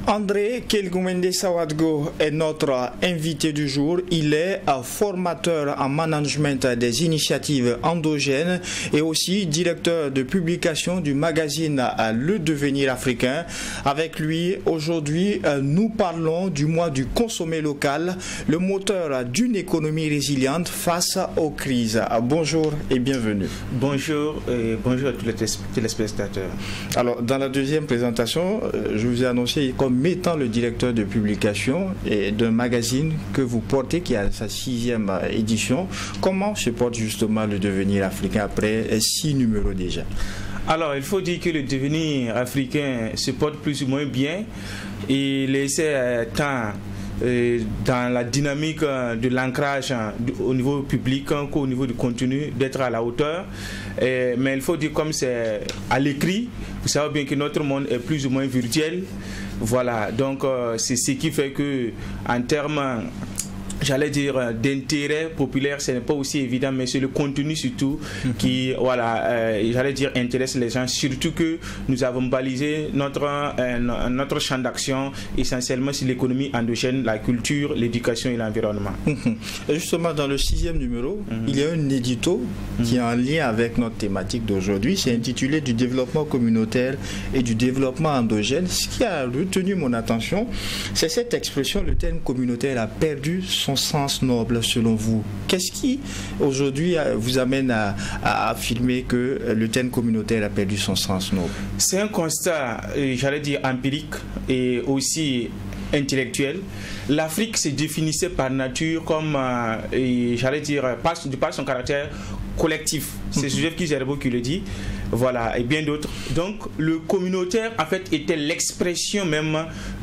André Kelgumende Sawadgo est notre invité du jour. Il est formateur en management des initiatives endogènes et aussi directeur de publication du magazine Le Devenir Africain. Avec lui, aujourd'hui, nous parlons du mois du consommé local, le moteur d'une économie résiliente face aux crises. Bonjour et bienvenue. Bonjour et bonjour à tous les téléspectateurs. Alors, dans la deuxième présentation, je vous ai annoncé comme mettant le directeur de publication et d'un magazine que vous portez qui a sa 6e édition. Comment se porte justement Le Devenir Africain après 6 numéros déjà? Alors, il faut dire que Le Devenir Africain se porte plus ou moins bien. Il essaie tant dans la dynamique de l'ancrage au niveau public qu'au niveau du contenu d'être à la hauteur. Mais il faut dire comme c'est à l'écrit, vous savez bien que notre monde est plus ou moins virtuel. Voilà, donc c'est ce qui fait que en termes, j'allais dire, d'intérêt populaire, ce n'est pas aussi évident, mais c'est le contenu surtout qui, voilà, j'allais dire, intéresse les gens, surtout que nous avons balisé notre champ d'action essentiellement sur l'économie endogène, la culture, l'éducation et l'environnement. Justement, dans le 6e numéro, il y a un édito qui est en lien avec notre thématique d'aujourd'hui. C'est intitulé du développement communautaire et du développement endogène. Ce qui a retenu mon attention, c'est cette expression, le terme communautaire a perdu son sens noble selon vous. Qu'est-ce qui aujourd'hui vous amène à affirmer que le terme communautaire a perdu son sens noble? C'est un constat, j'allais dire empirique et aussi intellectuel. L'Afrique se définissait par nature comme, j'allais dire, par son caractère collectif. C'est Joseph Kizerbo qui le dit. Voilà, et bien d'autres. Donc, le communautaire, en fait, était l'expression même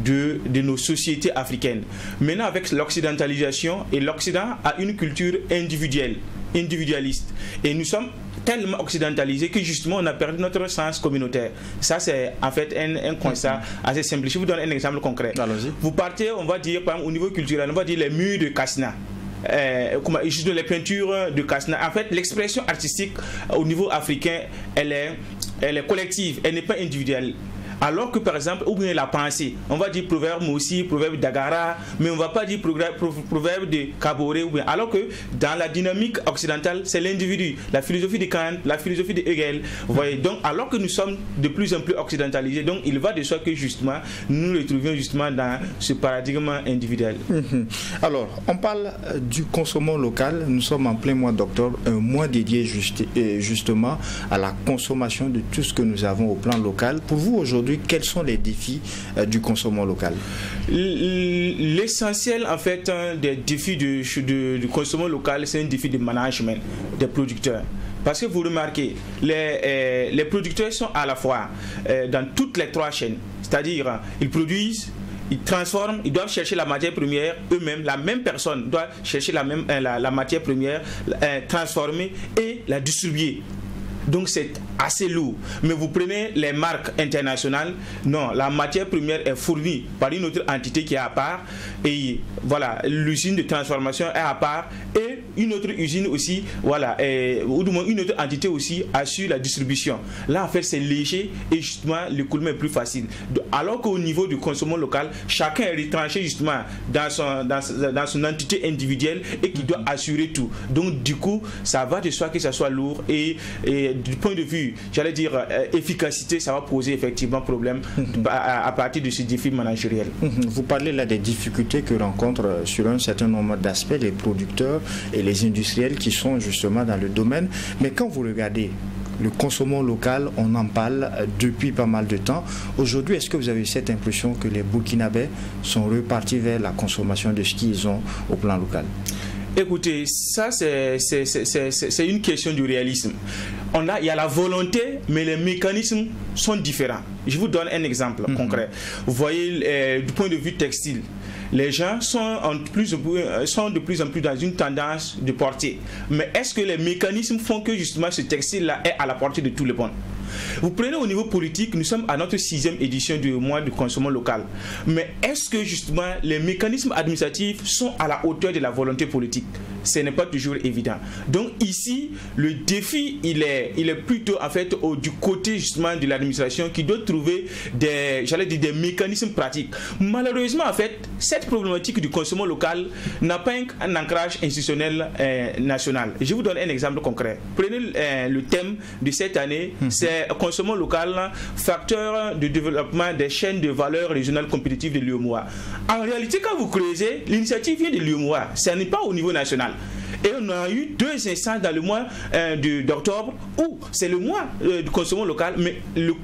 de nos sociétés africaines. Maintenant, avec l'occidentalisation, et l'Occident a une culture individualiste. Et nous sommes tellement occidentalisés que justement, on a perdu notre sens communautaire. Ça, c'est en fait un constat assez simple. Je vous donne un exemple concret. Vous partez, on va dire, par exemple, au niveau culturel, on va dire les murs de Kasna. Juste les peintures de Kasna. En fait, l'expression artistique au niveau africain, elle est collective, elle n'est pas individuelle. Alors que par exemple, ou bien la pensée, on va dire proverbe Moussi, proverbe d'Agara, mais on ne va pas dire proverbe de Kaboré, ou bien. Alors que dans la dynamique occidentale, c'est l'individu, la philosophie de Kant, la philosophie de Hegel. Vous voyez, donc alors que nous sommes de plus en plus occidentalisés, donc il va de soi que justement nous nous retrouvions justement dans ce paradigme individuel. Alors, on parle du consommation local. Nous sommes en plein mois d'octobre, un mois dédié justement à la consommation de tout ce que nous avons au plan local. Pour vous aujourd'hui, quels sont les défis du consommation local? L'essentiel en fait des défis du consommation local, c'est un défi de management des producteurs. Parce que vous remarquez, les producteurs sont à la fois dans toutes les 3 chaînes, c'est-à-dire ils produisent, ils transforment, ils doivent chercher la matière première eux-mêmes, la même personne doit chercher la matière première, transformer et la distribuer. Donc c'est assez lourd. Mais vous prenez les marques internationales, non, la matière première est fournie par une autre entité qui est à part, et voilà, l'usine de transformation est à part, et une autre usine aussi, voilà, ou du moins une autre entité aussi assure la distribution. Là en fait c'est léger et justement l'écoulement est plus facile. Alors qu'au niveau du consommation local, chacun est retranché justement dans son entité individuelle et qui doit assurer tout. Donc du coup, ça va de soi que ça soit lourd et du point de vue, j'allais dire, efficacité, ça va poser effectivement problème à partir de ce défi managériel. Vous parlez là des difficultés que rencontrent sur un certain nombre d'aspects les producteurs et les industriels qui sont justement dans le domaine. Mais quand vous regardez le consommation local, on en parle depuis pas mal de temps. Aujourd'hui, est-ce que vous avez cette impression que les Burkinabés sont repartis vers la consommation de ce qu'ils ont au plan local? Écoutez, ça c'est une question du réalisme. Il y a la volonté, mais les mécanismes sont différents. Je vous donne un exemple concret. Vous voyez, du point de vue textile, les gens sont de plus en plus dans une tendance de porter. Mais est-ce que les mécanismes font que justement ce textile-là est à la portée de tout le monde? Vous prenez au niveau politique, nous sommes à notre 6e édition du mois du consommation local. Mais est-ce que justement les mécanismes administratifs sont à la hauteur de la volonté politique? ce n'est pas toujours évident. Donc ici, le défi, il est plutôt en fait du côté justement de l'administration qui doit trouver des mécanismes pratiques. Malheureusement, en fait, cette problématique du consommation local n'a pas un ancrage institutionnel national. Je vous donne un exemple concret. Prenez le thème de cette année, c'est consommation local, facteur de développement des chaînes de valeur régionales compétitives de l'UEMOA. En réalité, quand vous creusez, l'initiative vient de l'UEMOA, ce n'est pas au niveau national. Et on a eu 2 instances dans le mois d'octobre où c'est le mois du consommation local, mais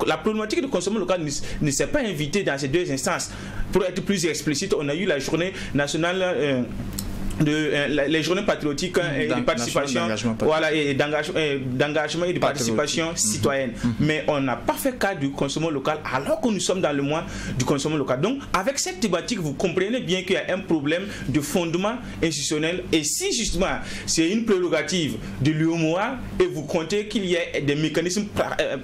la problématique du consommation local ne s'est pas invitée dans ces 2 instances. Pour être plus explicite, on a eu la journée nationale les journées patriotiques et de participation, voilà, et d'engagement et de participation citoyenne. Mais on n'a pas fait cas du consommation local alors que nous sommes dans le mois du consommation local. Donc avec cette thématique, vous comprenez bien qu'il y a un problème de fondement institutionnel, et si justement c'est une prérogative de l'UEMOA et vous comptez qu'il y ait des mécanismes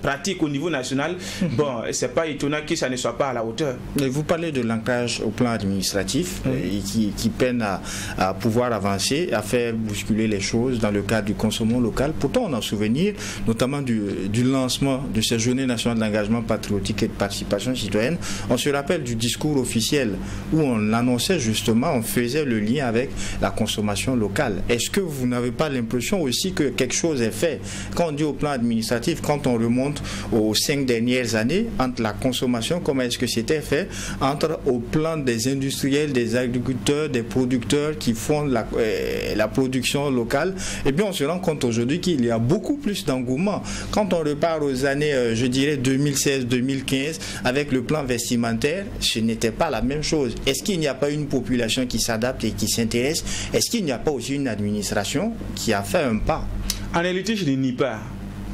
pratiques au niveau national, bon, c'est pas étonnant que ça ne soit pas à la hauteur. Mais vous parlez de l'ancrage au plan administratif qui peine à pouvoir avancer, à faire bousculer les choses dans le cadre du consommation local. Pourtant, on a souvenir notamment du lancement de ces journées nationales d'engagement patriotique et de participation citoyenne. On se rappelle du discours officiel où on annonçait justement, on faisait le lien avec la consommation locale. Est-ce que vous n'avez pas l'impression aussi que quelque chose est fait? Quand on dit au plan administratif, quand on remonte aux 5 dernières années, entre la consommation, comment est-ce que c'était fait, entre au plan des industriels, des agriculteurs, des producteurs qui font la production locale, et bien on se rend compte aujourd'hui qu'il y a beaucoup plus d'engouement. Quand on repart aux années, je dirais 2016-2015, avec le plan vestimentaire, ce n'était pas la même chose. Est-ce qu'il n'y a pas une population qui s'adapte et qui s'intéresse? Est-ce qu'il n'y a pas aussi une administration qui a fait un pas? En réalité, je ne nie pas.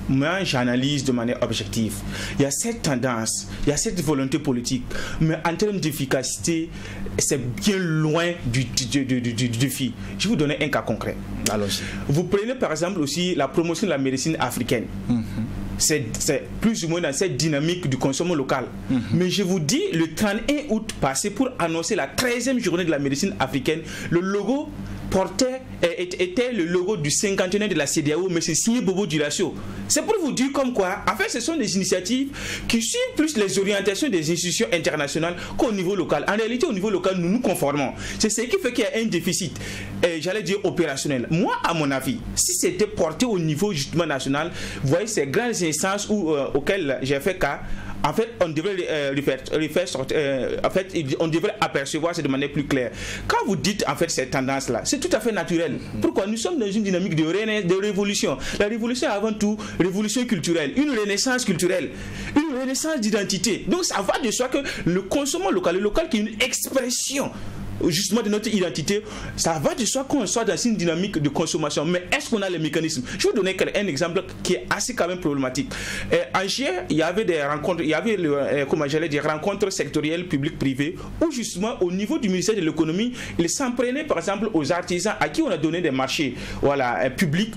Moi, j'analyse de manière objective. Il y a cette tendance, il y a cette volonté politique, mais en termes d'efficacité, c'est bien loin du défi. Je vais vous donner un cas concret. Allons-y. Vous prenez par exemple aussi la promotion de la médecine africaine. C'est plus ou moins dans cette dynamique du consommation local. Mais je vous dis, le 31 août passé, pour annoncer la 13e journée de la médecine africaine, le logo était le logo du 51e de la CEDEAO, mais c'est signé Bobo Dioulasso. C'est pour vous dire comme quoi, en fait, ce sont des initiatives qui suivent plus les orientations des institutions internationales qu'au niveau local. En réalité, au niveau local, nous nous conformons. C'est ce qui fait qu'il y a un déficit, j'allais dire opérationnel. Moi, à mon avis, si c'était porté au niveau justement national, vous voyez ces grandes instances auxquelles j'ai fait cas, en fait, on devrait on devrait apercevoir ça de manière plus claire. Quand vous dites en fait cette tendance-là, c'est tout à fait naturel. Pourquoi? Nous sommes dans une dynamique de révolution. La révolution est avant tout révolution culturelle, une renaissance culturelle, une renaissance d'identité. Donc ça va de soi que le consommation local, le local qui est une expression justement de notre identité, ça va de soi qu'on soit dans une dynamique de consommation. Mais est-ce qu'on a les mécanismes? Je vais vous donner un exemple qui est assez quand même problématique. En juillet, il y avait des rencontres, il y avait des rencontres sectorielles publiques-privées où justement au niveau du ministère de l'économie, ils s'en prenaient par exemple aux artisans à qui on a donné des marchés publics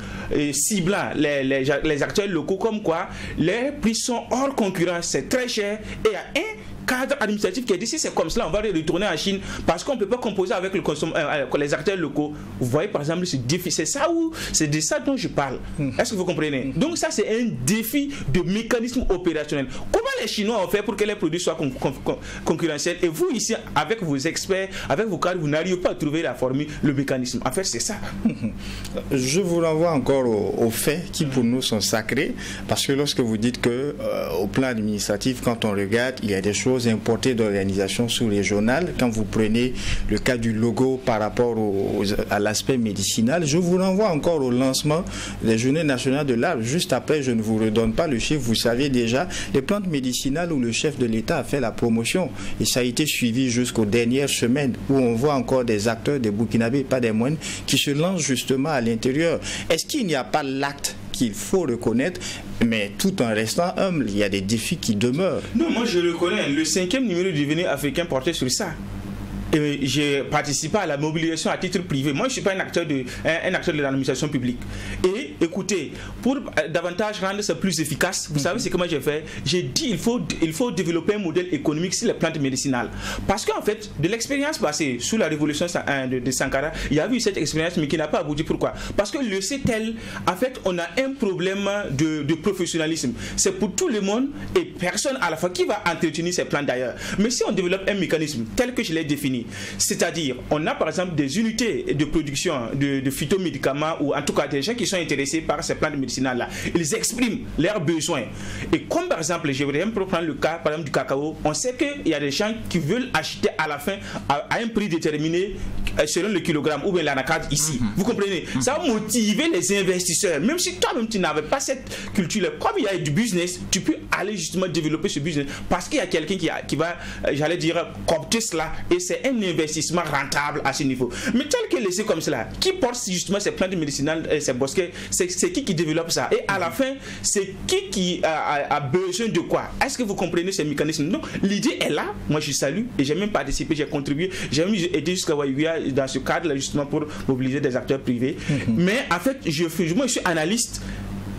ciblant les acteurs locaux, comme quoi les prix sont hors concurrence, c'est très cher, et il y a un cadre administratif qui a dit si c'est comme cela, on va retourner en Chine parce qu'on ne peut pas composer avec les acteurs locaux. Vous voyez par exemple ce défi, c'est de ça dont je parle. Est-ce que vous comprenez? Donc ça c'est un défi de mécanisme opérationnel. Comment les Chinois ont fait pour que les produits soient concurrentiels, et vous ici avec vos experts, avec vos cadres, vous n'arrivez pas à trouver la formule, le mécanisme? En fait c'est ça. Je vous renvoie encore aux faits qui pour nous sont sacrés, parce que lorsque vous dites que au plan administratif, quand on regarde, il y a des choses importées d'organisations sous-régionales. Quand vous prenez le cas du logo par rapport à l'aspect médicinal, je vous renvoie encore au lancement des Journées nationales de l'arbre. Juste après, je ne vous redonne pas le chiffre, vous savez déjà, les plantes médicinales où le chef de l'État a fait la promotion, et ça a été suivi jusqu'aux dernières semaines, où on voit encore des acteurs, des Burkinabés, pas des moines, qui se lancent justement à l'intérieur. Est-ce qu'il n'y a pas l'acte qu'il faut reconnaître, mais tout en restant humble, il y a des défis qui demeurent? Non, moi je le reconnais. Le 5e numéro du Devenir africain portait sur ça. j'ai participé à la mobilisation à titre privé. Moi, je ne suis pas un acteur de l'administration publique. Et écoutez, pour davantage rendre ça plus efficace, vous savez ce que moi j'ai fait? J'ai dit il faut développer un modèle économique sur les plantes médicinales. Parce qu'en fait, de l'expérience passée sous la révolution de Sankara, il y a eu cette expérience, mais qui n'a pas abouti. Pourquoi? Parce que le CETEL, en fait, on a un problème de professionnalisme. C'est pour tout le monde et personne à la fois qui va entretenir ces plantes d'ailleurs. Mais si on développe un mécanisme tel que je l'ai défini, c'est-à-dire, on a par exemple des unités de production de phytomédicaments ou en tout cas des gens qui sont intéressés par ces plantes médicinales-là. Ils expriment leurs besoins. Et comme par exemple, je voudrais prendre le cas par exemple du cacao, on sait qu'il y a des gens qui veulent acheter à la fin à un prix déterminé selon le kilogramme ou bien l'anacarde ici. Vous comprenez? Ça va motiver les investisseurs. Même si toi-même tu n'avais pas cette culture-là, comme il y a du business, tu peux aller justement développer ce business parce qu'il y a quelqu'un qui va, j'allais dire, coopter cela et c'est un investissement rentable à ce niveau. Mais tel que laissé comme cela, qui porte justement ces plantes médicinales, ces bosquets, c'est qui développe ça? Et à la fin, c'est qui a besoin de quoi? Est-ce que vous comprenez ces mécanismes? Donc l'idée est là. Moi je salue et j'ai même participé, j'ai contribué, j'ai même aidé jusqu'à Wayuya dans ce cadre-là justement pour mobiliser des acteurs privés. Mais en fait, moi je suis analyste,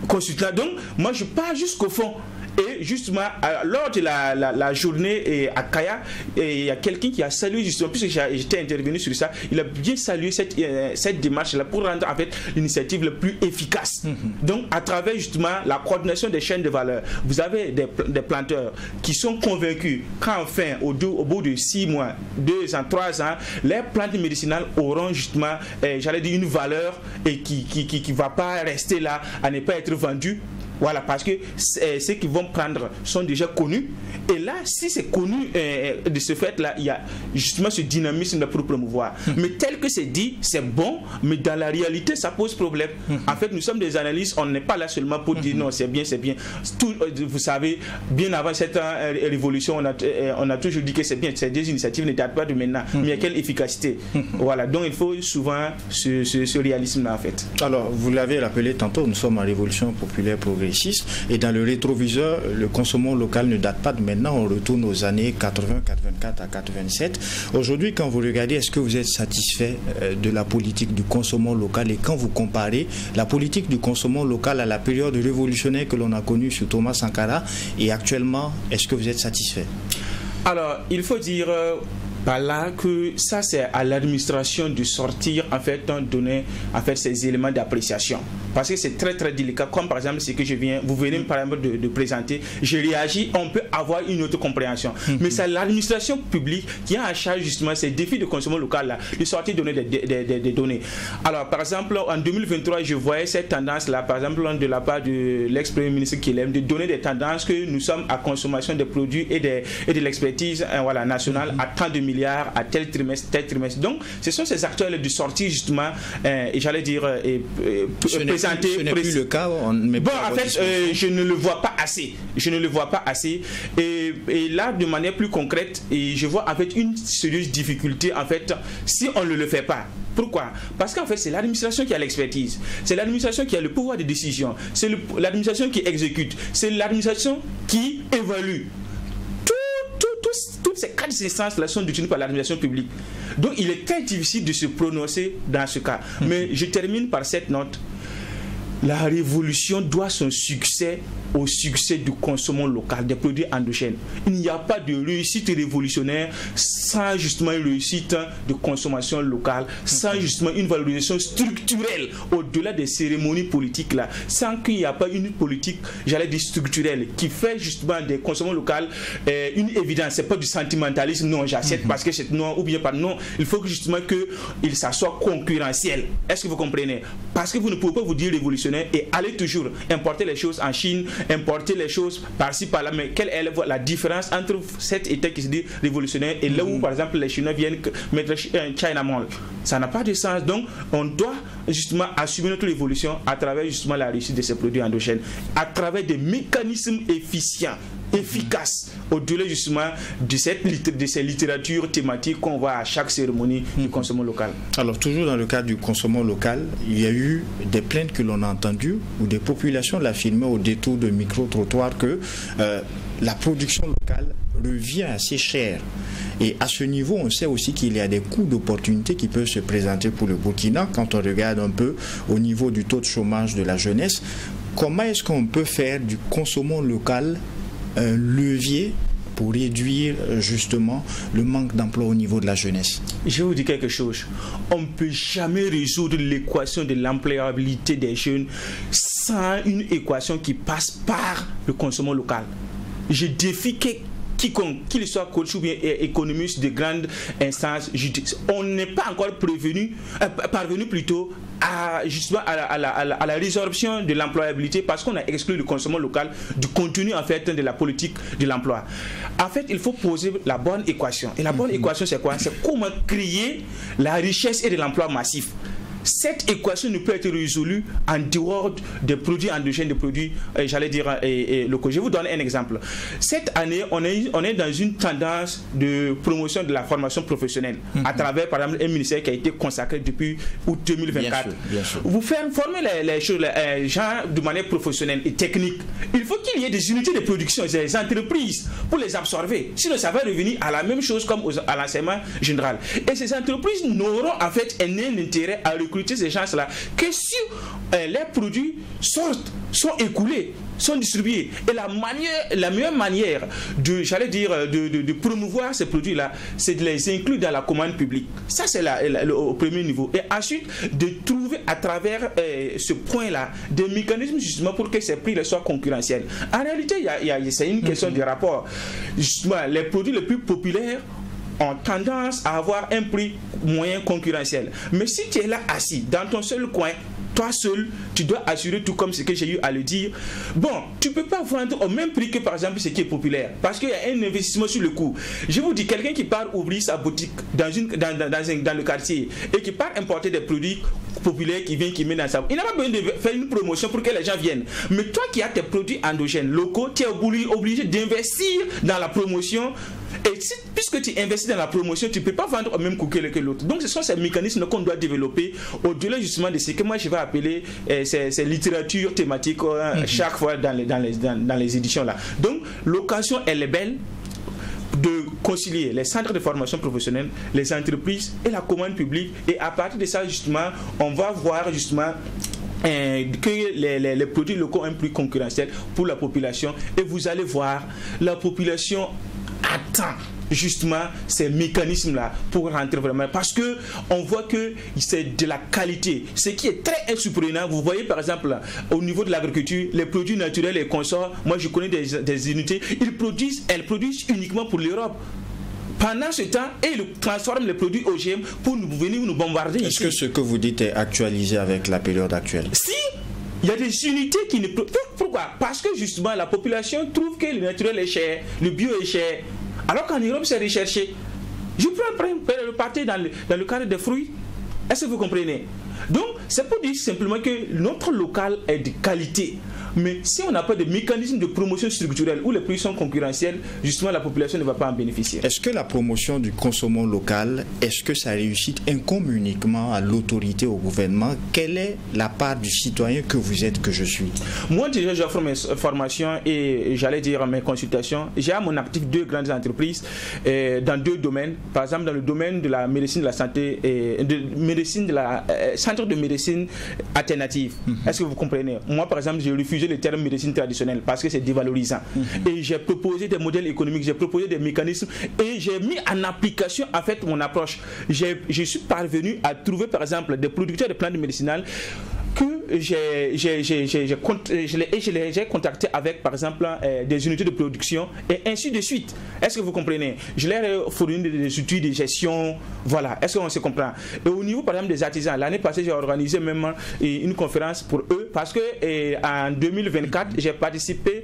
consultant, donc moi je pars jusqu'au fond. Et justement, lors de la journée à Kaya, il y a quelqu'un qui a salué justement, puisque j'étais intervenu sur ça, il a bien salué cette démarche-là pour rendre en fait l'initiative la plus efficace. Donc, à travers justement la coordination des chaînes de valeur, vous avez des planteurs qui sont convaincus qu'enfin, au bout de 6 mois, 2 ans, 3 ans, les plantes médicinales auront justement, j'allais dire, une valeur et qui ne va pas rester là à ne pas être vendue. Voilà, parce que ceux qui vont prendre sont déjà connus. Et là, si c'est connu de ce fait-là, il y a justement ce dynamisme pour promouvoir. Mais tel que c'est dit, c'est bon, mais dans la réalité, ça pose problème. En fait, nous sommes des analystes, on n'est pas là seulement pour dire non, c'est bien, c'est bien. Tout, vous savez, bien avant cette révolution, on a toujours dit que c'est bien. Ces deux initiatives ne datent pas de maintenant. Mais il y a quelle efficacité? Voilà, donc il faut souvent ce réalisme-là, en fait. Alors, vous l'avez rappelé tantôt, nous sommes en révolution populaire progressiste. Et dans le rétroviseur, le consommation local ne date pas de maintenant, on retourne aux années 80, 84 à 87. Aujourd'hui, quand vous regardez, est-ce que vous êtes satisfait de la politique du consommation local? Et quand vous comparez la politique du consommation local à la période révolutionnaire que l'on a connue sous Thomas Sankara et actuellement, est-ce que vous êtes satisfait? Alors, il faut dire par là que ça c'est à l'administration de sortir en fait, donner en fait ces éléments d'appréciation, parce que c'est très très délicat, comme par exemple ce que vous venez par exemple de présenter. Je réagis, on peut avoir une autre compréhension, mais c'est l'administration publique qui a en charge justement ces défis de consommation local là, de sortir donner des données. Alors par exemple en 2023 je voyais cette tendance là, par exemple de la part de l'ex-premier ministre Kilem, de donner des tendances que nous sommes à consommation des produits et de l'expertise voilà, nationale à tant de milliards à tel trimestre, tel trimestre. Donc, ce sont ces acteurs de sortir justement, et j'allais dire, présenter. Ce n'est plus le cas. Bon, en fait, je ne le vois pas assez. Je ne le vois pas assez. Et là, de manière plus concrète, et je vois en fait une sérieuse difficulté en fait si on ne le fait pas. Pourquoi? Parce qu'en fait, c'est l'administration qui a l'expertise, c'est l'administration qui a le pouvoir de décision, c'est l'administration qui exécute, c'est l'administration qui évalue. Toutes ces 4 instances-là sont détenues par l'administration publique. Donc, il est très difficile de se prononcer dans ce cas. Mais je termine par cette note. La révolution doit son succès au succès du consommation local des produits endogènes. Il n'y a pas de réussite révolutionnaire sans justement une réussite de consommation locale, sans justement une valorisation structurelle au-delà des cérémonies politiques là, sans qu'il n'y a pas une politique, j'allais dire structurelle, qui fait justement des consommations locales une évidence. C'est pas du sentimentalisme, non, j'achète parce que c'est non, ou bien pas non. Il faut que justement que ça soit concurrentiel. Est-ce que vous comprenez? Parce que vous ne pouvez pas vous dire révolutionnaire et aller toujours importer les choses en Chine, importer les choses par-ci par-là, mais quelle est la différence entre cet État qui se dit révolutionnaire et là où par exemple les Chinois viennent mettre China Mall? Ça n'a pas de sens. Donc on doit justement assumer notre révolution à travers justement la réussite de ces produits endogènes, à travers des mécanismes efficients, efficaces, au-delà justement de ces littératures thématiques qu'on voit à chaque cérémonie du consommation local. Alors toujours dans le cadre du consommation local, il y a eu des plaintes que l'on a entendues où des populations l'affirmaient au détour de micro-trottoirs que la production locale revient assez cher. Et à ce niveau, on sait aussi qu'il y a des coûts d'opportunité qui peuvent se présenter pour le Burkina quand on regarde un peu au niveau du taux de chômage de la jeunesse. Comment est-ce qu'on peut faire du consommant local un levier pour réduire justement le manque d'emploi au niveau de la jeunesse? Je vais vous dire quelque chose. On ne peut jamais résoudre l'équation de l'employabilité des jeunes sans une équation qui passe par le consommant local. Je défie quiconque, qu'il soit coach ou bien économiste de grande instance, on n'est pas encore parvenu plutôt à la résorption de l'employabilité parce qu'on a exclu le consommant local du contenu en fait de la politique de l'emploi. En fait, il faut poser la bonne équation. Et la bonne équation, c'est quoi? C'est comment créer la richesse et de l'emploi massif. Cette équation ne peut être résolue en dehors des produits endogènes, des produits, locaux. Je vais vous donner un exemple. Cette année, on est dans une tendance de promotion de la formation professionnelle à travers, par exemple, un ministère qui a été consacré depuis août 2024. Bien sûr. Vous former les gens de manière professionnelle et technique. Il faut qu'il y ait des unités de production, des entreprises pour les absorber. Sinon, ça va revenir à la même chose comme à l'enseignement général. Et ces entreprises n'auront en fait un intérêt à recruter ces gens-là que si les produits sont écoulés, sont distribués. Et la meilleure manière de promouvoir ces produits-là, c'est de les inclure dans la commande publique. Ça, c'est au premier niveau. Et ensuite, de trouver à travers ce point-là des mécanismes justement pour que ces prix soient concurrentiels. En réalité, c'est une question de rapport. Justement, les produits les plus populaires ont tendance à avoir un prix moyen concurrentiel. Mais si tu es là assis dans ton seul coin, toi seul, tu dois assurer tout comme ce que j'ai eu à le dire. Bon, tu ne peux pas vendre au même prix que par exemple ce qui est populaire parce qu'il y a un investissement sur le coût. Je vous dis, quelqu'un qui part ouvrir sa boutique dans le quartier et qui part importer des produits populaires qui met dans sa... Il n'a pas besoin de faire une promotion pour que les gens viennent. Mais toi qui as tes produits endogènes locaux, tu es obligé d'investir dans la promotion. Et puisque tu investis dans la promotion, tu ne peux pas vendre au même coût que l'autre. Donc ce sont ces mécanismes qu'on doit développer au-delà justement de ce que moi je vais appeler ces littératures thématiques chaque fois dans les éditions là. Donc l'occasion elle est belle de concilier les centres de formation professionnelle, les entreprises et la commande publique. Et à partir de ça justement, on va voir justement que les produits locaux ont un prix concurrentiel pour la population. Et vous allez voir, la population attend justement ces mécanismes-là pour rentrer vraiment. Parce que on voit que c'est de la qualité. Ce qui est très surprenant, vous voyez par exemple au niveau de l'agriculture, les produits naturels et consorts, moi je connais des unités, elles produisent uniquement pour l'Europe. Pendant ce temps, ils transforment les produits OGM pour venir nous bombarder. Est-ce que ce que vous dites est actualisé avec la période actuelle? Si! Il y a des unités qui ne... Pourquoi? Parce que justement la population trouve que le naturel est cher, le bio est cher, alors qu'en Europe c'est recherché. Je prends le parti dans le cadre des fruits. Est-ce que vous comprenez? Donc c'est pour dire simplement que notre local est de qualité. Mais si on n'a pas de mécanisme de promotion structurelle où les prix sont concurrentiels, justement la population ne va pas en bénéficier. Est-ce que la promotion du consommant local, est-ce que sa réussite incombe uniquement à l'autorité, au gouvernement? Quelle est la part du citoyen que vous êtes, que je suis? Moi déjà j'offre mes formations et j'allais dire mes consultations. J'ai à mon actif 2 grandes entreprises dans 2 domaines. Par exemple dans le domaine de la médecine de la santé et centre de médecine alternative. Est-ce que vous comprenez? Moi par exemple j'ai refusé le terme médecine traditionnelle parce que c'est dévalorisant. Et j'ai proposé des modèles économiques, j'ai proposé des mécanismes et j'ai mis en application en fait mon approche. Je suis parvenu à trouver par exemple des producteurs de plantes médicinales que j'ai contacté avec par exemple des unités de production et ainsi de suite. Est-ce que vous comprenez? Je leur ai fourni des outils de gestion. Voilà, est-ce qu'on se comprend? Et au niveau par exemple des artisans, l'année passée j'ai organisé même une conférence pour eux parce que en 2024 j'ai participé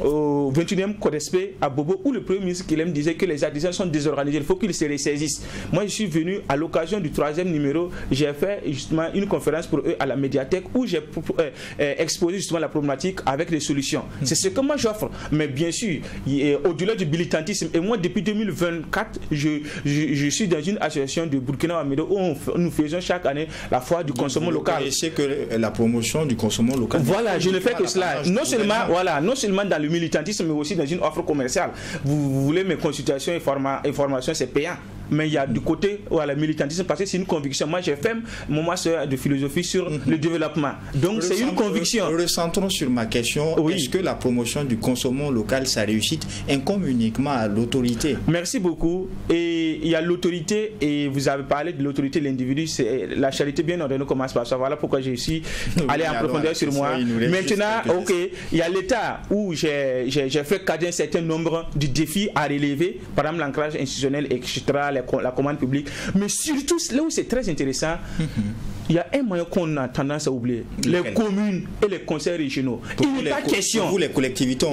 au 21e CODESP à Bobo où le Premier ministre Kilem disait que les artisans sont désorganisés, il faut qu'ils se ressaisissent. Moi je suis venu à l'occasion du 3e numéro, j'ai fait justement une conférence pour eux à la Médina médiathèque où j'ai exposé justement la problématique avec des solutions. C'est ce que moi j'offre. Mais bien sûr, au-delà du militantisme, et moi depuis 2024, je suis dans une association de Burkina Faso où nous faisons chaque année la foire du consommant local. Et c'est que la promotion du consommant local. Voilà, je ne fais que cela. Non seulement dans le militantisme, mais aussi dans une offre commerciale. Vous voulez mes consultations et informations, c'est payant. Mais il y a du côté militantisme, parce que c'est une conviction. Moi, j'ai fait mon master de philosophie sur le développement. Donc, c'est une conviction. Recentrons sur ma question. Oui. Est-ce que la promotion du consommant local, sa réussite, incombe uniquement à l'autorité? Merci beaucoup. Et il y a l'autorité, et vous avez parlé de l'autorité de l'individu. C'est la charité bien ordonnée commence par ça. Voilà pourquoi j'ai suis allé en profondeur sur moi. Maintenant, il y a l'État où j'ai fait cadrer un certain nombre de défis à relever, par exemple l'ancrage institutionnel, etc., la commande publique. Mais surtout, là où c'est très intéressant, il y a un moyen qu'on a tendance à oublier. Les communes et les conseils régionaux. Il n'est pas question. Pour vous, les collectivités,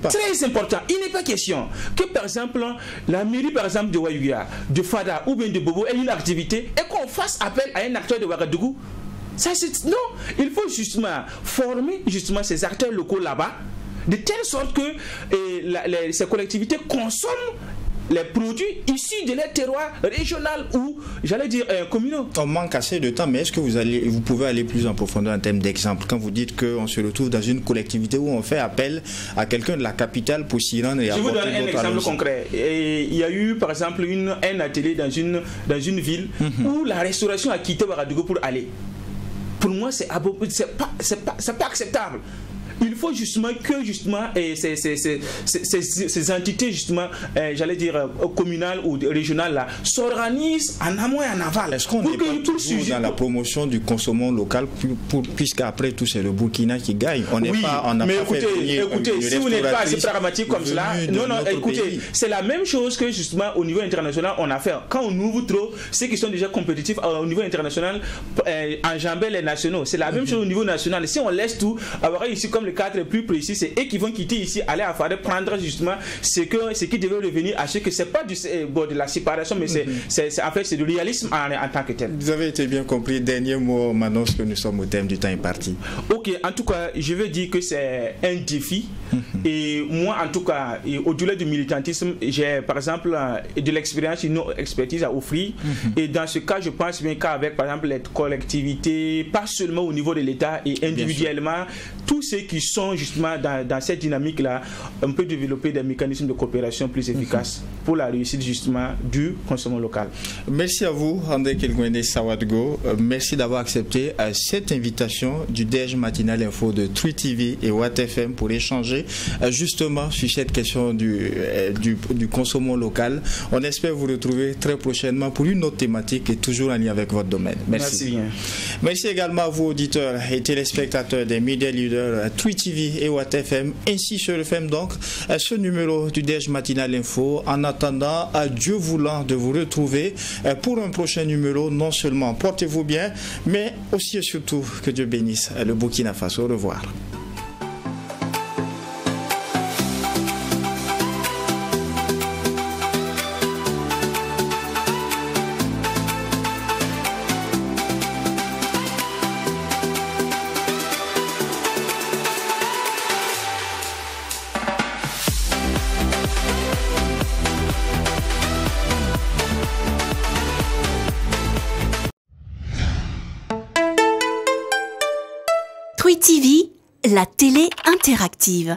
très important. Il n'est pas question que, par exemple, la mairie, par exemple, de Ouaouia, de Fada ou bien de Bobo ait une activité et qu'on fasse appel à un acteur de Ouagadougou. Non, il faut justement former justement ces acteurs locaux là-bas, de telle sorte que ces collectivités consomment les produits issus de leur terroir régional ou, j'allais dire, communaux. On manque assez de temps, mais est-ce que vous pouvez aller plus en profondeur en termes d'exemple quand vous dites qu'on se retrouve dans une collectivité où on fait appel à quelqu'un de la capitale pour s'y rendre et apporter d'autres annonces? Je vous donne un exemple concret. Il y a eu, par exemple, un atelier dans une ville où la restauration a quitté Ouagadougou pour aller. Pour moi, c'est pas acceptable. Il faut justement que ces entités justement, j'allais dire communales ou régionales là, s'organisent en amont et en aval. Est-ce qu'on n'est pas toujours dans la promotion du consommant local, puisqu'après tout c'est le Burkina qui gagne? On n'est pas en mais écoutez, si vous n'êtes pas assez pragmatique comme cela, écoutez, c'est la même chose que justement au niveau international on a fait. Quand on ouvre trop, ceux qui sont déjà compétitifs au niveau international enjamber les nationaux. C'est la même chose au niveau national. Si on laisse tout, avoir ici comme le cadre plus précis, c'est eux qui vont quitter ici, aller à Fada, prendre justement ce qui devait revenir à ce que c'est pas de la séparation, mais en fait c'est du réalisme en tant que tel. Vous avez été bien compris. Dernier mot, maintenant que nous sommes au thème du temps imparti. Ok, en tout cas, je veux dire que c'est un défi. Et moi, en tout cas, au-delà du militantisme, j'ai par exemple de l'expérience, une expertise à offrir. Et dans ce cas, je pense bien qu'avec par exemple les collectivités, pas seulement au niveau de l'État et individuellement, tous ceux qui sont justement dans cette dynamique-là, on peut développer des mécanismes de coopération plus efficaces pour la réussite justement du consommant local. Merci à vous, André Kelgwende Sawadgo. Merci d'avoir accepté cette invitation du DEJ Matinal Info de Twi TV et Watt FM pour échanger justement sur cette question du consommant local. On espère vous retrouver très prochainement pour une autre thématique et toujours en lien avec votre domaine. Merci bien. Merci également à vous, auditeurs et téléspectateurs des médias leaders Twi TV et Watt FM, ainsi sur le FM donc, ce numéro du DEJ Matinal Info. En attendant, à Dieu voulant de vous retrouver pour un prochain numéro, non seulement portez-vous bien, mais aussi et surtout que Dieu bénisse le Burkina Faso. Au revoir. Twi TV, la télé interactive.